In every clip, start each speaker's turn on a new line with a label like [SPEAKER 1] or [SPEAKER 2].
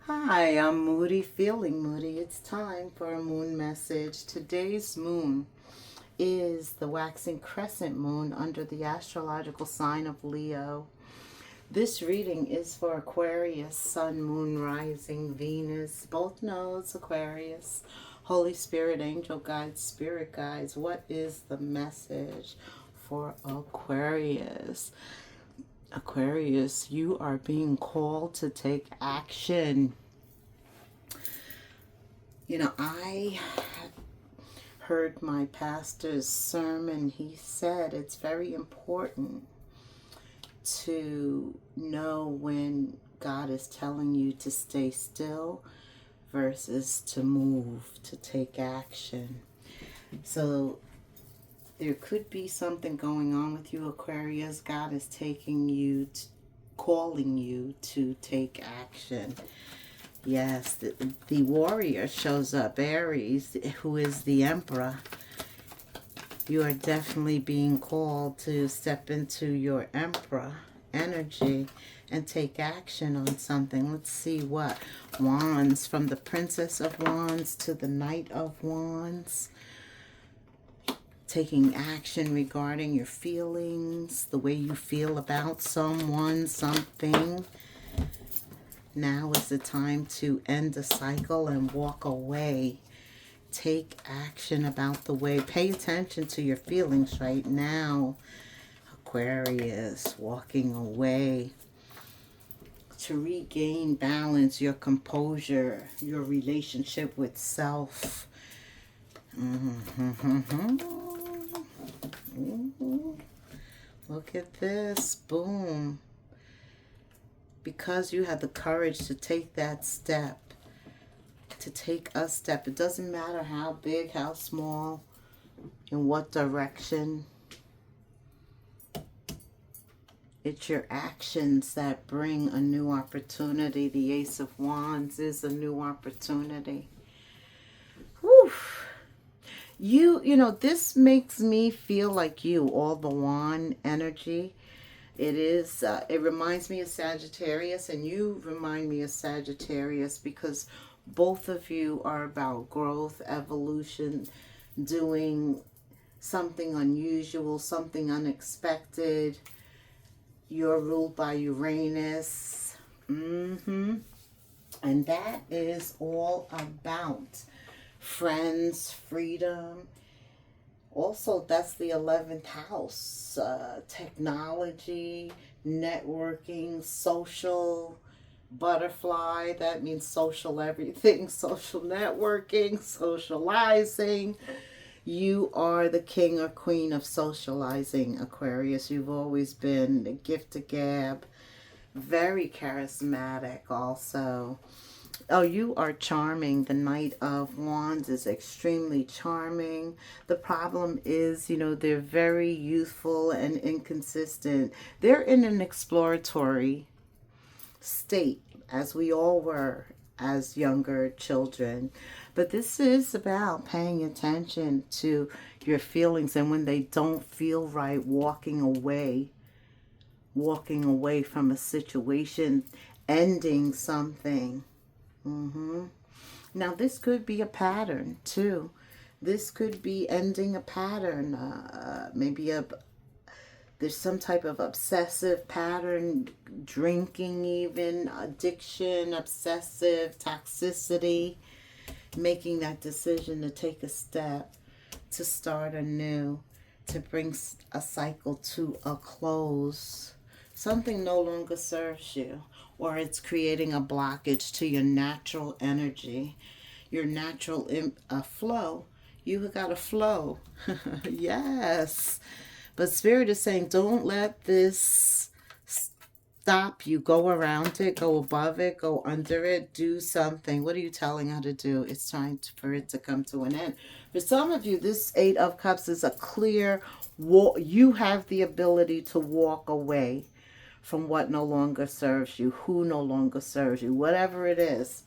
[SPEAKER 1] Hi, I'm Moody, feeling moody. It's time for a moon message. Today's moon is the waxing crescent moon under the astrological sign of Leo. This reading is for Aquarius, Sun, Moon, Rising, Venus, both nodes, Aquarius, Holy Spirit, Angel Guides, Spirit Guides. What is the message for Aquarius? Aquarius, you are being called to take action. I heard my pastor's sermon. He said it's very important to know when God is telling you to stay still versus to move, to take action. So there could be something going on with you, Aquarius. God is calling you to take action. Yes, the warrior shows up, Aries, who is the emperor. You are definitely being called to step into your emperor energy and take action on something. Let's see what. Wands, from the Princess of Wands to the Knight of Wands. Taking action regarding your feelings, the way you feel about someone, something. Now is the time to end the cycle and walk away. Take action about the way. Pay attention to your feelings right now. Aquarius, walking away. To regain balance, your composure, your relationship with self. Look at this. Boom. Because you had the courage to take that step, to take a step. It doesn't matter how big, how small, in what direction. It's your actions that bring a new opportunity. The Ace of Wands is a new opportunity. Whew. This makes me feel like you, all the wand energy. It reminds me of Sagittarius, and you remind me of Sagittarius because both of you are about growth, evolution, doing something unusual, something unexpected. You're ruled by Uranus. And that is all about friends, freedom. Also, that's the 11th house. Technology, networking, social, butterfly. That means social everything. Social networking, socializing. You are the king or queen of socializing, Aquarius. You've always been a gift to gab. Very charismatic also. Oh, you are charming. The Knight of Wands is extremely charming. The problem is, they're very youthful and inconsistent. They're in an exploratory state, as we all were as younger children. But this is about paying attention to your feelings, and when they don't feel right, walking away from a situation, ending something. Now, this could be a pattern too. This could be ending a pattern. There's some type of obsessive pattern, drinking, even addiction, obsessive toxicity. Making that decision to take a step, to start anew, to bring a cycle to a close. Something no longer serves you, or it's creating a blockage to your natural energy, your natural flow. You got to flow. Yes. But Spirit is saying, don't let this stop you. Go around it, go above it, go under it, do something. What are you telling her to do? It's time for it to come to an end. For some of you, this Eight of Cups is a clear you have the ability to walk away from what no longer serves you, who no longer serves you, whatever it is.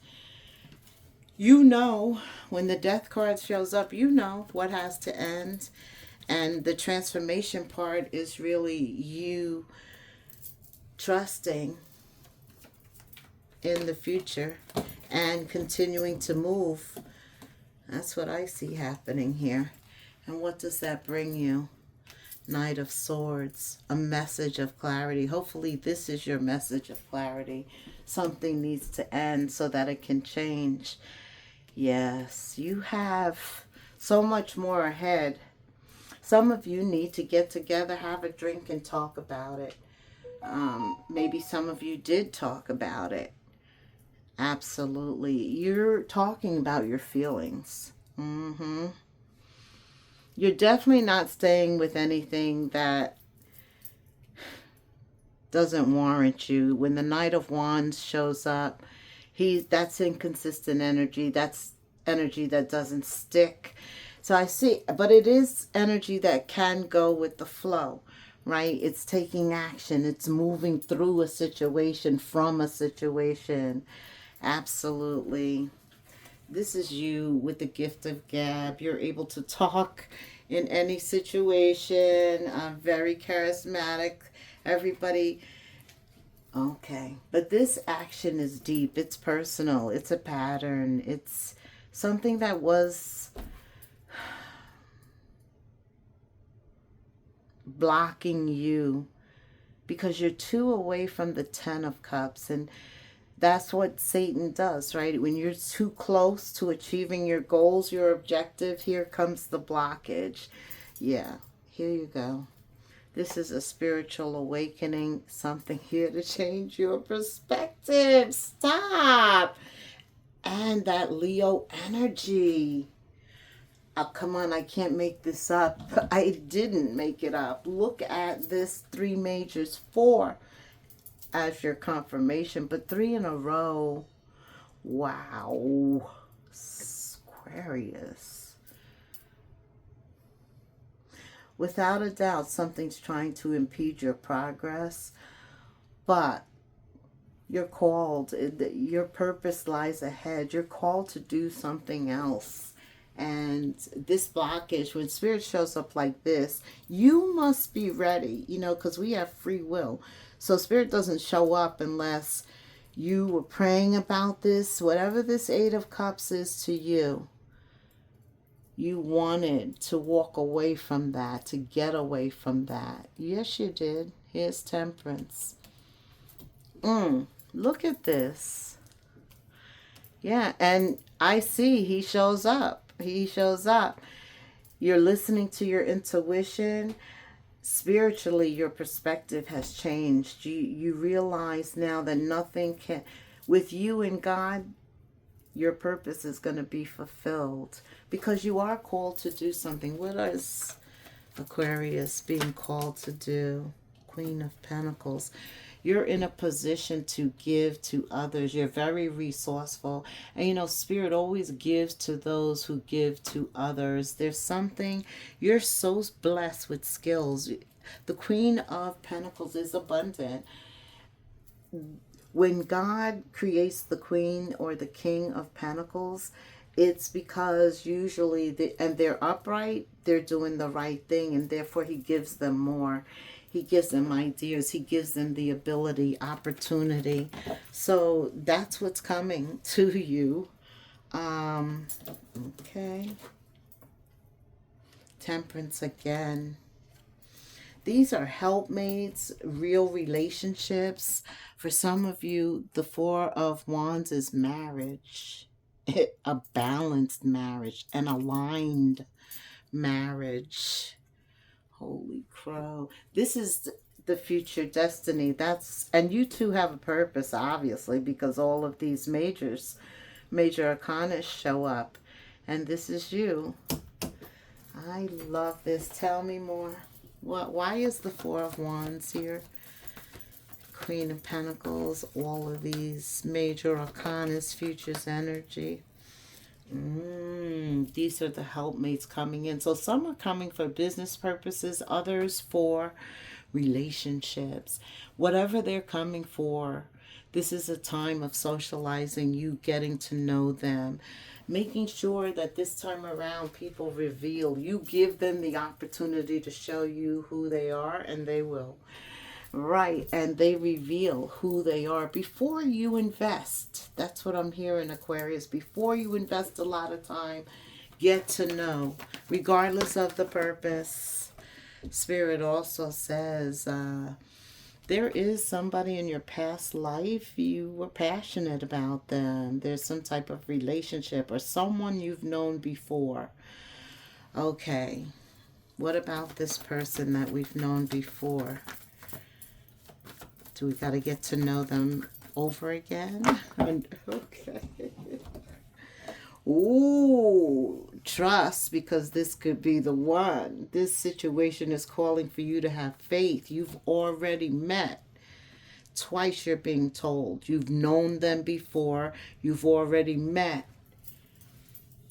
[SPEAKER 1] When the death card shows up, what has to end. And the transformation part is really you trusting in the future and continuing to move. That's what I see happening here. And what does that bring you? Knight of Swords, a message of clarity. Hopefully this is your message of clarity. Something needs to end so that it can change. Yes, you have so much more ahead. Some of you need to get together, have a drink, and talk about it. Maybe some of you did talk about it. Absolutely. You're talking about your feelings. You're definitely not staying with anything that doesn't warrant you. When the Knight of Wands shows up, that's inconsistent energy. That's energy that doesn't stick. So I see, but it is energy that can go with the flow, right? It's taking action. It's moving through a situation, from a situation. Absolutely. This is you with the gift of gab. You're able to talk in any situation. Very charismatic. Everybody. Okay. But this action is deep. It's personal. It's a pattern. It's something that was blocking you because you're too away from the Ten of Cups. And that's what Satan does, right? When you're too close to achieving your goals, your objective, here comes the blockage. Yeah, here you go. This is a spiritual awakening, something here to change your perspective. Stop. And that Leo energy. Oh, come on, I can't make this up. I didn't make it up. Look at this 3 majors, 4 as your confirmation, but 3 in a row. Wow. Aquarius. Without a doubt, something's trying to impede your progress, but you're called. Your purpose lies ahead. You're called to do something else. And this blockage, when Spirit shows up like this, you must be ready, because we have free will. So Spirit doesn't show up unless you were praying about this. Whatever this 8 of Cups is to you, you wanted to walk away from that, to get away from that. Yes, you did. Here's Temperance. Look at this. Yeah, and I see he shows up. He shows up. You're listening to your intuition. Spiritually, your perspective has changed. You realize now that nothing can, with you and God, your purpose is going to be fulfilled because you are called to do something. What is Aquarius being called to do? Queen of Pentacles. You're in a position to give to others. You're very resourceful. And Spirit always gives to those who give to others. There's something, you're so blessed with skills. The Queen of Pentacles is abundant. When God creates the Queen or the King of Pentacles, it's because usually, and they're upright, they're doing the right thing, and therefore he gives them more. He gives them ideas. He gives them the ability, opportunity. So that's what's coming to you. Okay. Temperance again. These are helpmates, real relationships. For some of you, the 4 of Wands is marriage. A balanced marriage, an aligned marriage. Holy crow. This is the future destiny. And you two have a purpose, obviously, because all of these major arcana show up. And this is you. I love this. Tell me more. Why is the 4 of Wands here? Queen of Pentacles, all of these major arcanas, futures energy. These are the helpmates coming in. So some are coming for business purposes, others for relationships. Whatever they're coming for, this is a time of socializing, you getting to know them, making sure that this time around people reveal. You give them the opportunity to show you who they are, and they will. Right, and they reveal who they are before you invest. That's what I'm hearing, Aquarius. Before you invest a lot of time, get to know, regardless of the purpose. Spirit also says there is somebody in your past life you were passionate about them. There's some type of relationship or someone you've known before. Okay, what about this person that we've known before? Do we got to get to know them over again? Okay. Ooh, trust, because this could be the one. This situation is calling for you to have faith. You've already met. Twice you're being told. You've known them before. You've already met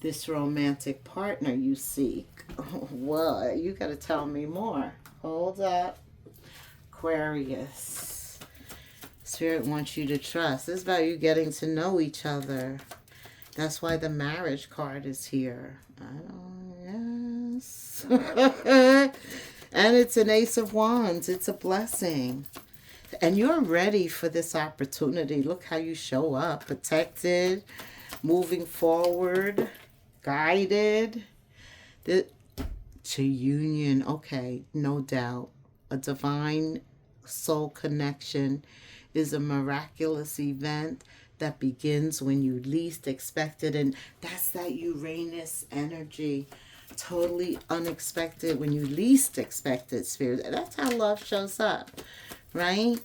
[SPEAKER 1] this romantic partner you seek. Well, you got to tell me more. Hold up. Aquarius. Spirit wants you to trust. This is about you getting to know each other. That's why the marriage card is here. Yes. And it's an Ace of Wands. It's a blessing. And you're ready for this opportunity. Look how you show up. Protected, moving forward, guided. To union. Okay, no doubt. A divine soul connection is a miraculous event that begins when you least expect it. And that's that Uranus energy. Totally unexpected when you least expect it, Spirit. That's how love shows up, right?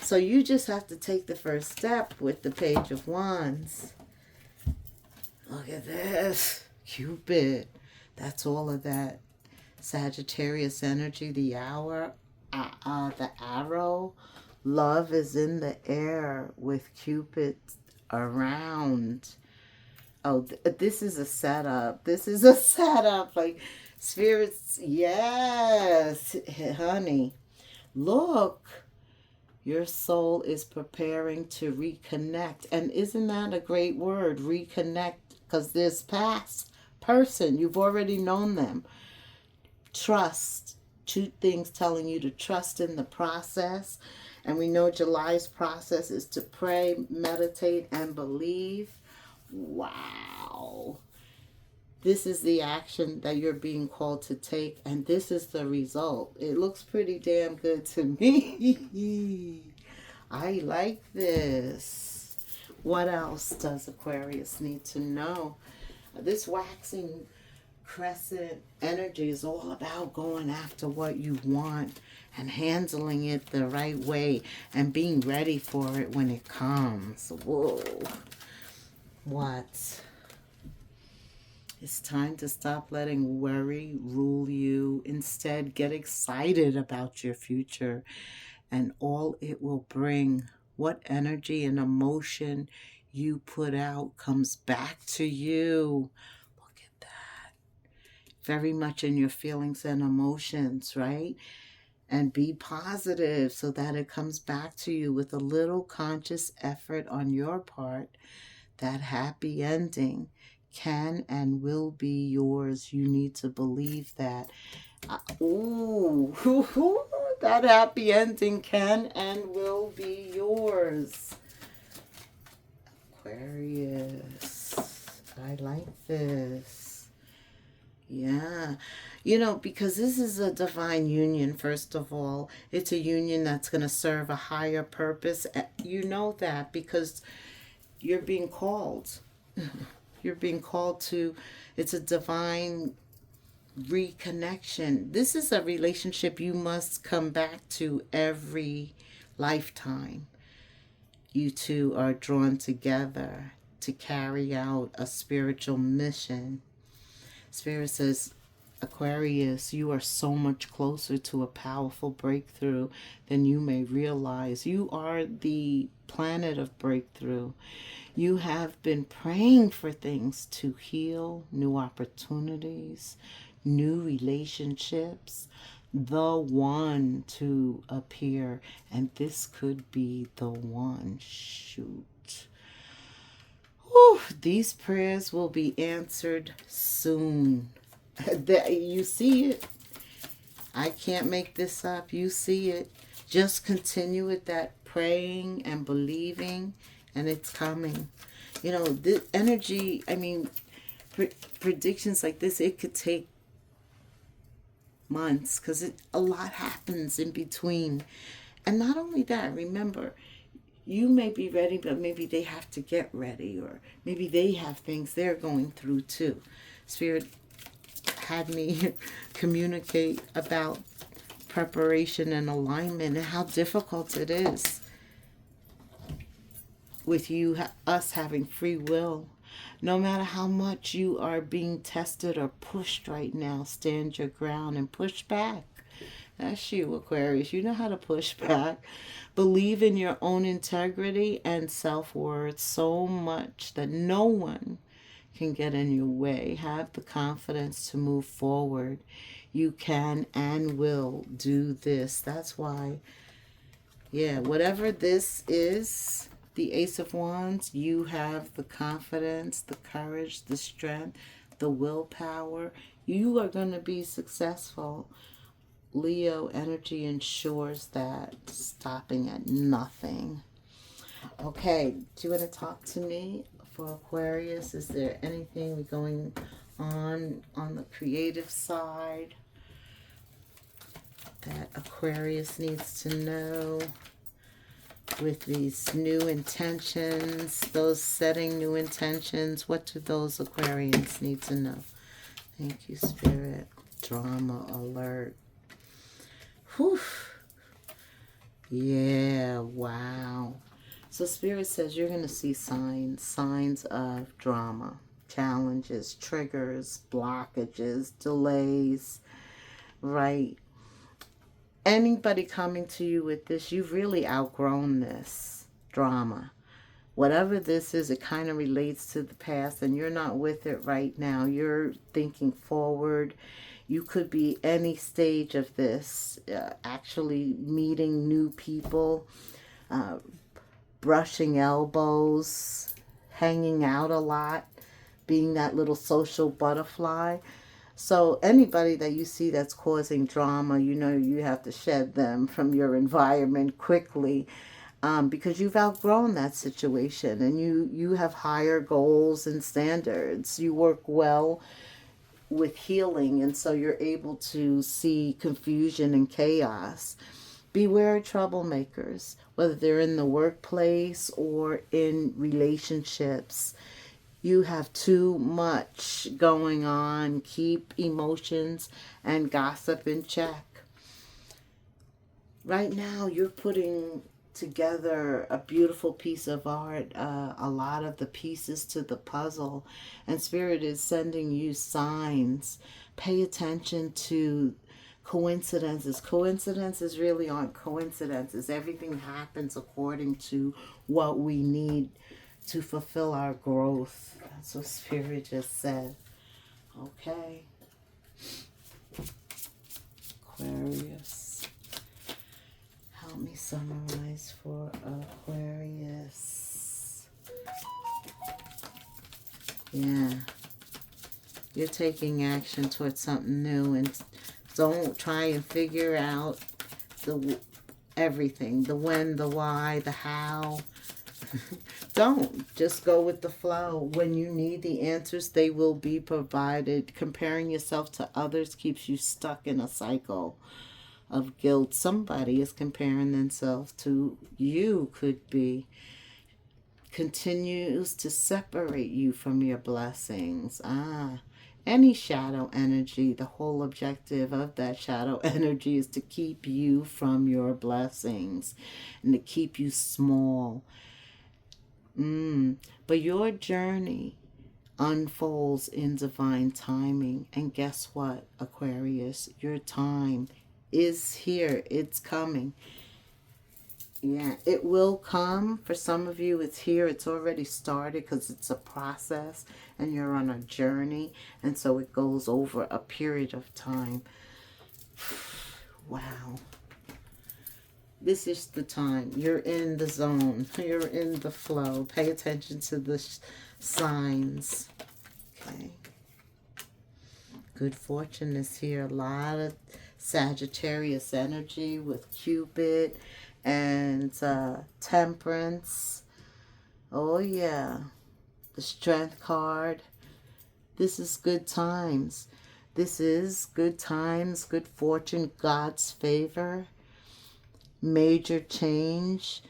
[SPEAKER 1] So you just have to take the first step with the Page of Wands. Look at this. Cupid. That's all of that Sagittarius energy, the hour, the arrow. Love is in the air with Cupid around. Oh, this is a setup. This is a setup. Like, spirits, yes, honey. Look, your soul is preparing to reconnect. And isn't that a great word, reconnect? Because this past person, you've already known them. Trust. 2 things telling you to trust in the process. And we know July's process is to pray, meditate, and believe. Wow. This is the action that you're being called to take, and this is the result. It looks pretty damn good to me. I like this. What else does Aquarius need to know? This waxing crescent energy is all about going after what you want and handling it the right way and being ready for it when it comes. Whoa. What? It's time to stop letting worry rule you. Instead, get excited about your future and all it will bring. What energy and emotion you put out comes back to you. Look at that. Very much in your feelings and emotions, right? And be positive so that it comes back to you with a little conscious effort on your part. That happy ending can and will be yours. You need to believe that. That happy ending can and will be yours. Aquarius, I like this. Yeah. You know, because this is a divine union, first of all. It's a union that's going to serve a higher purpose. You know that because you're being called. You're being called to, it's a divine reconnection. This is a relationship you must come back to every lifetime. You two are drawn together to carry out a spiritual mission. Spirit says, Aquarius, you are so much closer to a powerful breakthrough than you may realize. You are the planet of breakthrough. You have been praying for things to heal, new opportunities, new relationships, the one to appear, and this could be the one. Shoot. Whew, these prayers will be answered soon. You see it. I can't make this up. You see it. Just continue with that praying and believing, and it's coming. You know, this energy, I mean, predictions like this, it could take months because a lot happens in between. And not only that, remember, you may be ready, but maybe they have to get ready, or maybe they have things they're going through too. Spirit had me communicate about preparation and alignment and how difficult it is with us having free will. No matter how much you are being tested or pushed right now, stand your ground and push back. That's you, Aquarius. You know how to push back. Believe in your own integrity and self-worth so much that no one can get in your way. Have the confidence to move forward. You can and will do this. That's why, yeah, whatever this is, the Ace of Wands, you have the confidence, the courage, the strength, the willpower. You are going to be successful. Leo energy ensures that, stopping at nothing. Okay, do you want to talk to me for Aquarius? Is there anything going on the creative side that Aquarius needs to know with these new intentions, those setting new intentions? What do those Aquarians need to know? Thank you, Spirit. Drama alert. Whew. Yeah, wow. So Spirit says you're going to see signs of drama, challenges, triggers, blockages, delays, right? Anybody coming to you with this, you've really outgrown this drama. Whatever this is, it kind of relates to the past and you're not with it right now. You're thinking forward. You could be any stage of this, actually meeting new people, brushing elbows, hanging out a lot, being that little social butterfly. So anybody that you see that's causing drama, you know you have to shed them from your environment quickly, because you've outgrown that situation and you have higher goals and standards. You work well with healing, and so you're able to see confusion and chaos. Beware troublemakers, whether they're in the workplace or in relationships. You have too much going on. Keep emotions and gossip in check. Right now, you're putting together a beautiful piece of art, a lot of the pieces to the puzzle, and Spirit is sending you signs. Pay attention to coincidences. Coincidences really aren't coincidences. Everything happens according to what we need to fulfill our growth. That's what Spirit just said. Okay. Aquarius. Help me summarize for Aquarius. Yeah. You're taking action towards something new, and don't try and figure out everything. The when, the why, the how. Don't. Just go with the flow. When you need the answers, they will be provided. Comparing yourself to others keeps you stuck in a cycle of guilt. Somebody is comparing themselves to you, could be. Continues to separate you from your blessings. Any shadow energy, the whole objective of that shadow energy is to keep you from your blessings and to keep you small. But your journey unfolds in divine timing. And guess what, Aquarius? Your time is here. It's coming. Yeah, it will come. For some of you, it's here. It's already started because it's a process and you're on a journey. And so it goes over a period of time. Wow. This is the time. You're in the zone. You're in the flow. Pay attention to the signs. Okay. Good fortune is here. A lot of Sagittarius energy with Cupid and Temperance. Oh yeah, the Strength card. This is good times. This is good times, good fortune, God's favor, major change.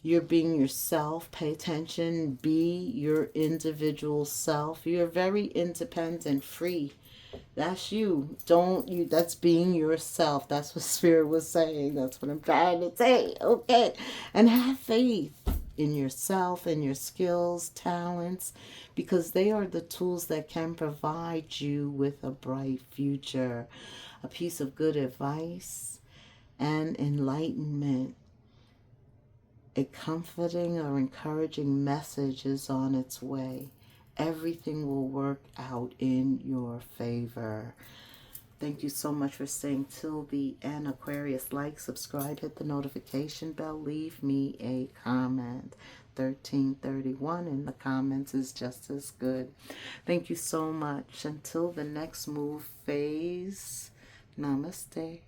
[SPEAKER 1] You're being yourself. Pay attention. Be your individual self. You're very independent, free. That's you. Don't you. That's being yourself. That's what Spirit was saying. That's what I'm trying to say. Okay. And have faith in yourself and your skills, talents, because they are the tools that can provide you with a bright future, a piece of good advice, and enlightenment. A comforting or encouraging message is on its way. Everything will work out in your favor. Thank you so much for staying till the end, Aquarius. Like, subscribe, hit the notification bell, leave me a comment. 1331 in the comments is just as good. Thank you so much. Until the next move phase, namaste.